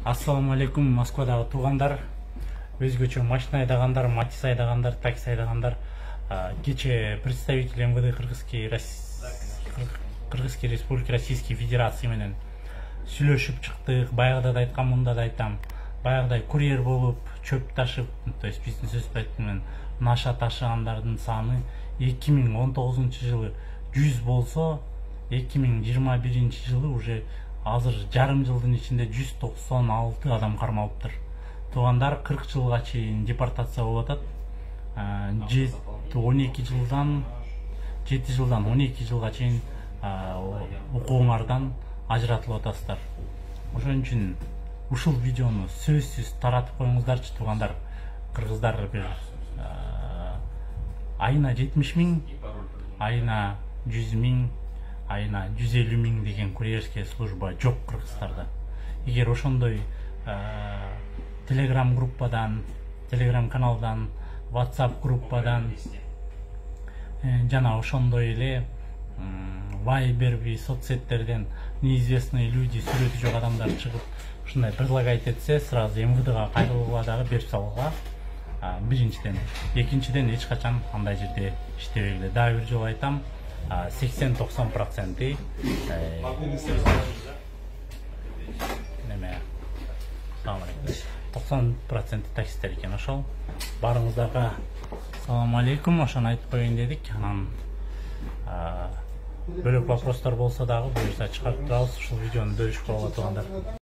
Ассаламу алейкум, Москвадагы туугандар, өзгөчө машина айдагандар, матис айдагандар, такси айдагандар. Кече представитель МВД Кыргызской Республики Российской Федерации менен сүйлөшүп чыктык. Баягыда да айткам, мында да айтам. Баягыдай курьер болуп, чөп ташып, то есть биздин сөз менен наша ташыгандардын саны 2019 жылы 100 болсо, 2021 жылы уже азыр жарым жылдын ичинде 196 адам кармалыптыр. Туугандар 40 жылга чейин депортация болуп атат. 12 жылдан 12 жылга чейин укугуңардан ажыратылып атасыздар. Ошон үчүн ушул видеону сөзсүз таратып коюңуздарчы туугандар. Кыргыздар бир айына 70 000, айына 100 000, айына 150 000 деген курьерская служба жок Кыргызстарда. Эгер ошондой телеграм группадан, телеграм каналдан, WhatsApp группадан жана ошондой эле Вайберби, соцсеттерден неизвестные люди, сүрөтү жок адамдар чыгып ушундай предлагать этсе, сразу МВДга кайрылууга дагы берип салууга. Биринчиден, экинчиден эч качан андай жерде иштебегиле. Дагы бир жолу айтам, 80-90% неме 90% таксисттер экен. Ошол баарыңыздарга салам алейкум, ошону айтып коеюн дедик. Анан бөлөк вопростор болсо дагы буюрса чыгарып турабыз. Ушул видеону бөлүшүп койгула туугандар.